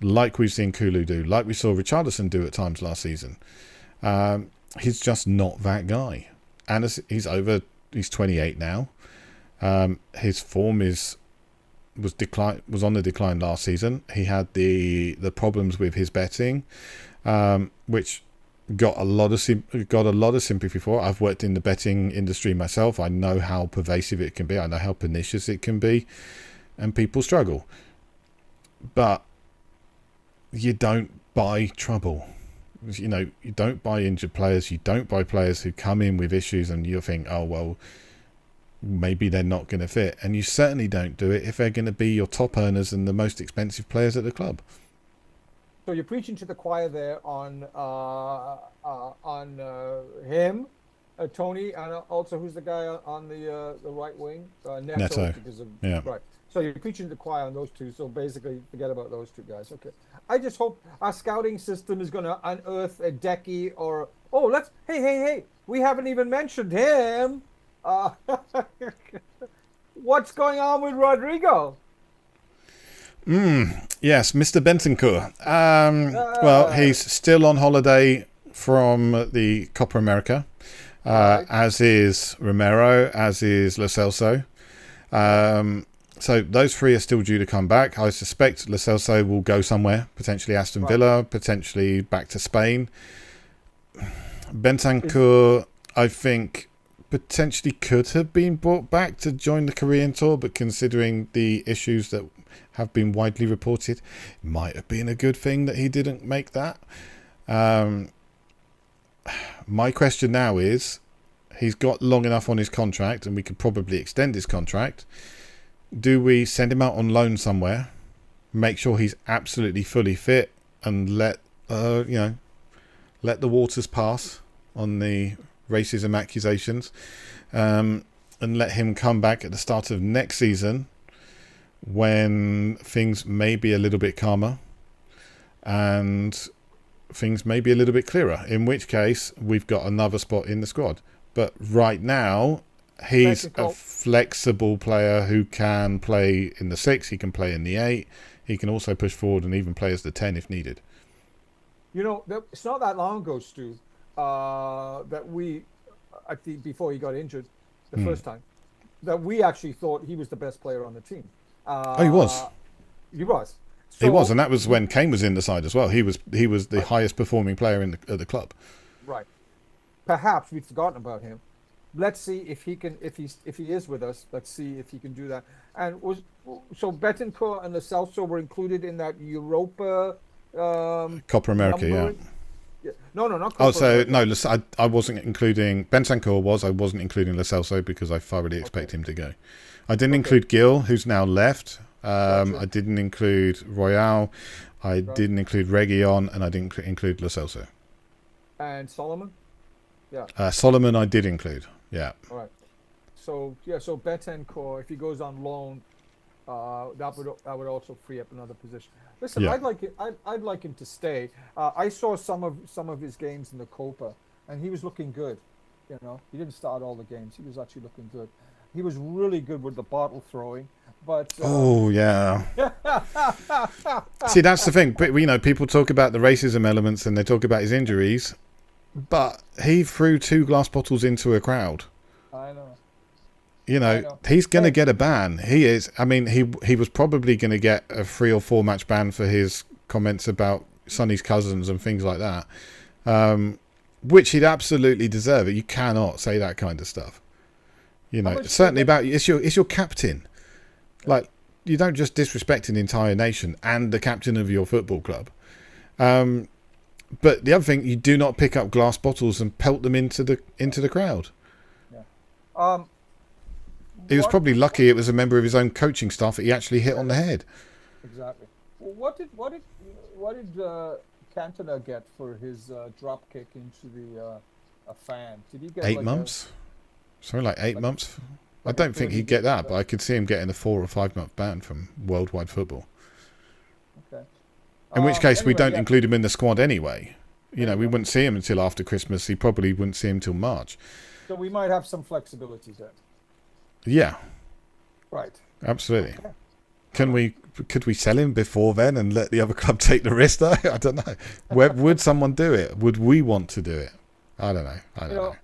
like we've seen Kulu do, like we saw Richarlison do at times last season, he's just not that guy. And he's 28 now. His form was on the decline last season. He had the problems with his betting, which got a lot of sympathy for. I've worked in the betting industry myself. I know how pervasive it can be. I know how pernicious it can be, and people struggle. But you don't buy trouble. You don't buy injured players. You don't buy players who come in with issues and you think, oh well, maybe they're not going to fit. And you certainly don't do it if they're going to be your top earners and the most expensive players at the club. So you're preaching to the choir there on him, Tony, and also who's the guy on the right wing? Neto. Yeah. Right. So you're preaching to the choir on those two. So basically, forget about those two guys. Okay. I just hope our scouting system is going to unearth a Deki or hey, we haven't even mentioned him. What's going on with Rodrigo? Yes, Mr. Bentancur. Well, he's still on holiday from the Copa America, right. As is Romero, as is Lo Celso. So those three are still due to come back. I suspect Lo Celso will go somewhere, potentially Aston Villa, potentially back to Spain. Bentancur, I think, potentially could have been brought back to join the Korean tour, but considering the issues that have been widely reported, it might have been a good thing that he didn't make that. My question now is, he's got long enough on his contract and we could probably extend his contract. Do we send him out on loan somewhere, make sure he's absolutely fully fit, and let the waters pass on the racism accusations, and let him come back at the start of next season when things may be a little bit calmer and things may be a little bit clearer, in which case we've got another spot in the squad. But right now, he's a flexible player who can play in the 6, he can play in the 8, he can also push forward and even play as the 10 if needed. It's not that long ago, Stu, that we, I think before he got injured the first time, that we actually thought he was the best player on the team. He was. He was. He was, and that was when Kane was in the side as well. He was the highest performing player at the club. Right. Perhaps we've forgotten about him. Let's see if he can. If he is with us, let's see if he can do that. And Betancourt and Lo Celso were included in that Europa Copa America, number? Yeah. No, not Copa America. No, I wasn't including Bentancur. I wasn't including Lo Celso because I thoroughly expect him to go. I didn't include Gil, who's now left. I didn't include Royale. I didn't include Reguilon, and I didn't include Lo Celso. And Solomon? Yeah. Solomon I did include. Yeah. All right. So Betancourt, if he goes on loan, that would also free up another position. Listen, I'd like him to stay. I saw some of his games in the Copa, and he was looking good. He didn't start all the games. He was actually looking good. He was really good with the bottle throwing. But oh yeah. See, that's the thing. People talk about the racism elements and they talk about his injuries, but he threw 2 glass bottles into a crowd. I know. He's going to get a ban. He is. I mean, he was probably going to get a 3 or 4 match ban for his comments about Sonny's cousins and things like that, which he'd absolutely deserve. You cannot say that kind of stuff. Certainly about it's your captain. Like, you don't just disrespect an entire nation and the captain of your football club. But the other thing, you do not pick up glass bottles and pelt them into the crowd. Yeah. He was probably lucky it was a member of his own coaching staff that he actually hit on the head. Exactly. What did Cantona get for his drop kick into a fan? Did he get 8 months? Something like 8 months. I don't think he'd get that, but I could see him getting a 4 or 5 month ban from worldwide football. Okay. In which case, we Anyway, don't yeah. include him in the squad anyway. You know, There we you go. wouldn't see him until after Christmas. He probably wouldn't see him till March. So we might have some flexibility there. Yeah, Right. absolutely. Okay. Could we sell him before then and let the other club take the risk though? I don't know. Would someone do it? Would we want to do it? I don't know. I don't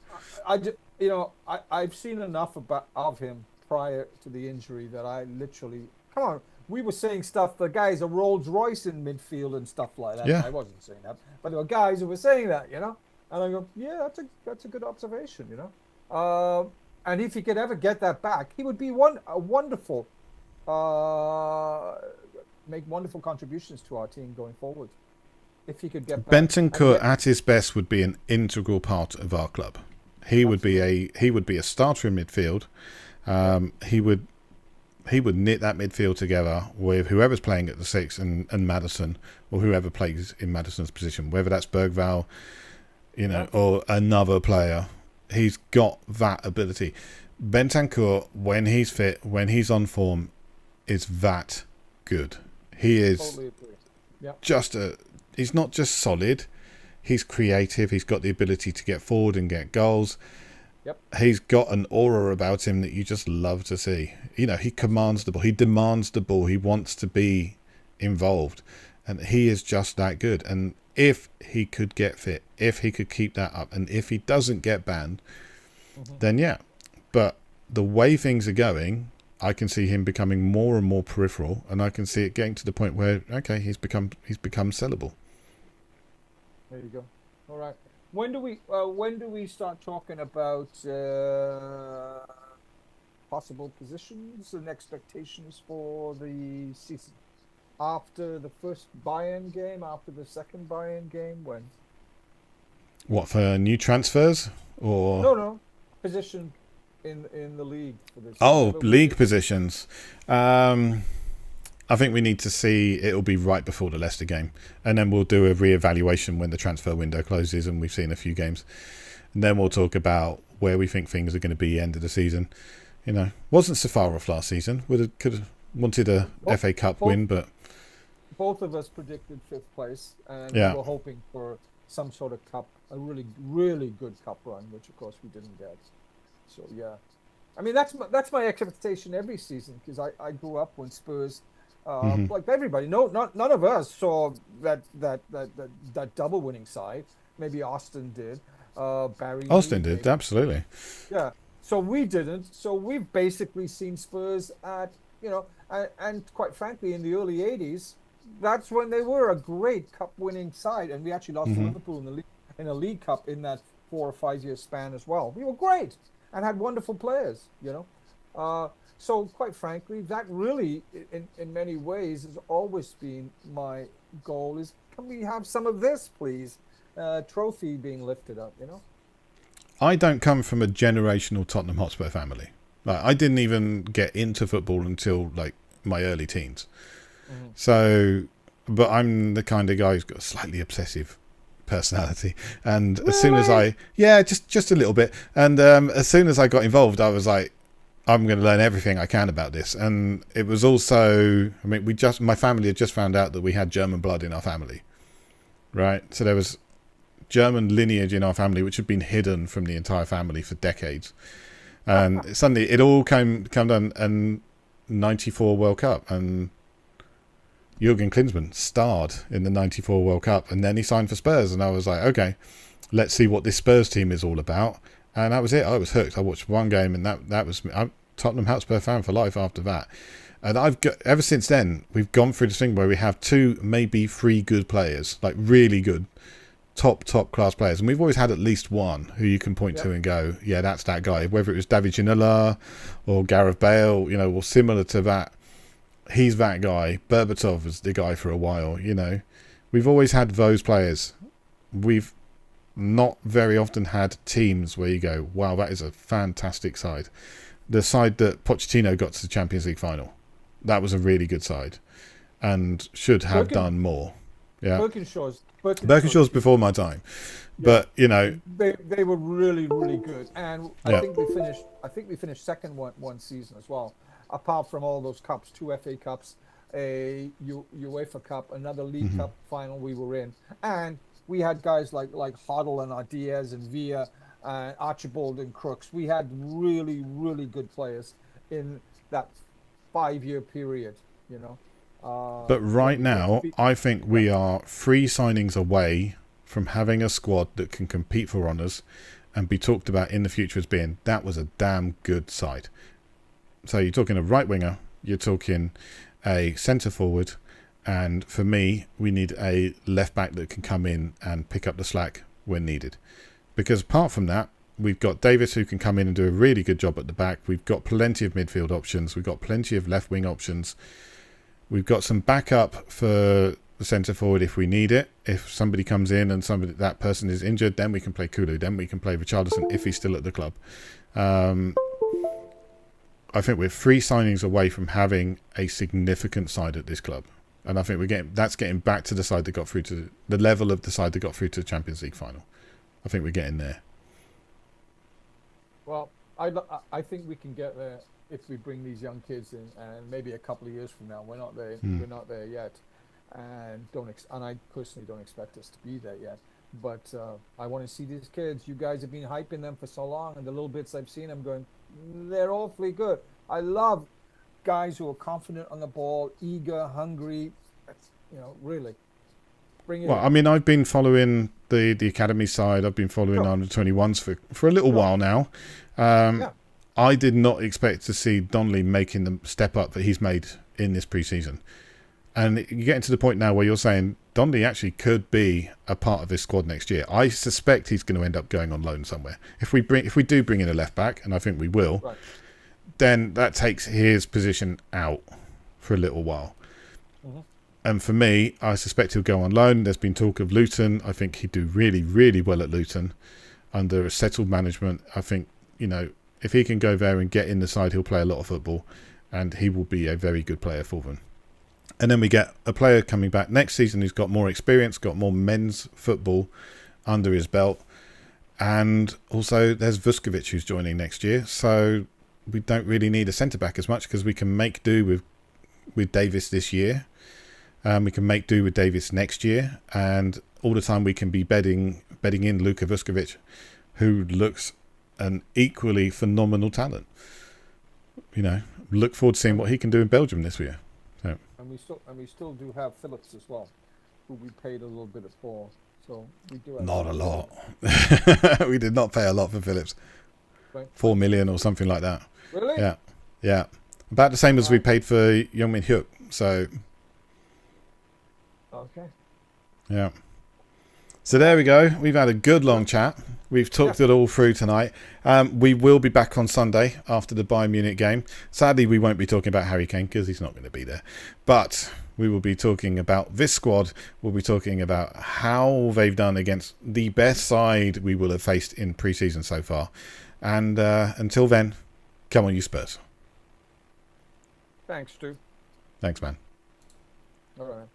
know. I've seen enough of him prior to the injury that I literally come on. We were saying stuff. The guy's a Rolls Royce in midfield and stuff like that. Yeah. I wasn't saying that, but there were guys who were saying that, And I go, yeah, that's a good observation, And if he could ever get that back, he would be a wonderful, make wonderful contributions to our team going forward. If he could get back. Bentancur at his best would be an integral part of our club. He would be a starter in midfield. He would knit that midfield together with whoever's playing at the 6 and Maddison, or whoever plays in Maddison's position, whether that's Bergvall, or another player. He's got that ability. Bentancur, when he's fit, when he's on form, is that good. He is Totally agree. Yeah. He's not just solid. He's creative. He's got the ability to get forward and get goals. Yep. He's got an aura about him that you just love to see. He commands the ball. He demands the ball. He wants to be involved. And he is just that good. And if he could get fit, if he could keep that up, and if he doesn't get banned, then yeah. But the way things are going, I can see him becoming more and more peripheral, and I can see it getting to the point where, okay, he's become sellable. There you go. All right. When do we start talking about possible positions and expectations for the season? After the first buy-in game, after the second buy-in game, when? What, for new transfers or No. Position in the league for this. league positions? I think we need to see. It'll be right before the Leicester game, and then we'll do a re-evaluation when the transfer window closes and we've seen a few games, and then we'll talk about where we think things are going to be end of the season. Wasn't so far off last season. Could have wanted a FA Cup win, but both of us predicted 5th place, and Yeah. we were hoping for some sort of cup, a really, really good cup run, which of course we didn't get. So yeah, I mean that's my expectation every season, because I grew up when Spurs, like everybody, none of us saw that double winning side. Maybe Austin did, Barry. Austin maybe. did absolutely. Yeah. So we didn't. So we've basically seen Spurs at, and quite frankly, in the early 80s, that's when they were a great cup-winning side, and we actually lost to Liverpool in a League Cup in that 4 or 5 year span as well. We were great and had wonderful players, So quite frankly, that really, in many ways, has always been my goal: is can we have some of this, please? Trophy being lifted up, I don't come from a generational Tottenham Hotspur family. Like, I didn't even get into football until like my early teens. So, but I'm the kind of guy who's got a slightly obsessive personality, and as soon as just a little bit, and as soon as I got involved, I was like, I'm going to learn everything I can about this. And it was also, I mean, my family had just found out that we had German blood in our family, right? So there was German lineage in our family, which had been hidden from the entire family for decades. And suddenly it all came down, and 94 World Cup, and Jurgen Klinsmann starred in the 94 World Cup, and then he signed for Spurs, and I was like, okay, let's see what this Spurs team is all about. And that was it. I was hooked. I watched one game, and that was me. I'm a Tottenham Hotspur fan for life after that. And ever since then, we've gone through this thing where we have 2, maybe 3 good players, like really good, top class players, and we've always had at least one who you can point to and go, yeah, that's that guy. Whether it was David Ginola or Gareth Bale, or similar to that, he's that guy. Berbatov was the guy for a while. We've always had those players. We've not very often had teams where you go, wow, that is a fantastic side. The side that Pochettino got to the Champions League final, that was a really good side, and should have done more. Yeah, Birkenshaw's before my time, but they were really, really good, and I think they finished I think we finished second one season as well. Apart from all those cups, 2 FA Cups, a UEFA Cup, another League Cup final we were in, and we had guys like Hoddle and Diaz and Villa, Archibald and Crooks. We had really, really good players in that 5-year period. You know. But right now, I think we are 3 signings away from having a squad that can compete for honours and be talked about in the future as being, that was a damn good side. So you're talking a right winger, you're talking a centre forward, and for me, we need a left back that can come in and pick up the slack when needed. Because apart from that, we've got Davis who can come in and do a really good job at the back. We've got plenty of midfield options. We've got plenty of left wing options. We've got some backup for the centre forward if we need it. If somebody comes in and that person is injured, then we can play Kulu. Then we can play Richarlison if he's still at the club. I think we're 3 signings away from having a significant side at this club, and I think that's getting back to the side that got through to the level of the side that got through to the Champions League final. I think we're getting there. Well, I think we can get there if we bring these young kids in, and maybe a couple of years from now. We're not there. We're not there yet, and I personally don't expect us to be there yet. But I want to see these kids. You guys have been hyping them for so long, and the little bits I've seen, I'm going, they're awfully good. I love guys who are confident on the ball, eager, hungry. Really. Bring it in. I mean, I've been following the academy side. I've been following under 21s for a little while now. I did not expect to see Donnelly making the step up that he's made in this preseason. And you're getting to the point now where you're saying Donnelly actually could be a part of this squad next year. I suspect he's going to end up going on loan somewhere. If we do bring in a left back, and I think we will, then that takes his position out for a little while. And for me, I suspect he'll go on loan. There's been talk of Luton. I think he'd do really, really well at Luton under a settled management. I think, if he can go there and get in the side, he'll play a lot of football, and he will be a very good player for them. And then we get a player coming back next season who's got more experience, got more men's football under his belt. And also there's Vuskovic who's joining next year. So we don't really need a centre-back as much because we can make do with Davis this year. We can make do with Davis next year. And all the time we can be betting in Luka Vuskovic, who looks an equally phenomenal talent. Look forward to seeing what he can do in Belgium this year. So. And we still do have Phillips as well, who we paid a little bit for. So we do have not a lot. We did not pay a lot for Phillips. Right. 4 million or something like that. Really? Yeah. About the same as we paid for Young-min Hyuk. So. Okay. Yeah. So there we go. We've had a good long chat. We've talked it all through tonight. We will be back on Sunday after the Bayern Munich game. Sadly, we won't be talking about Harry Kane because he's not going to be there. But we will be talking about this squad. We'll be talking about how they've done against the best side we will have faced in pre-season so far. And until then, come on, you Spurs. Thanks, Stu. Thanks, man. All right.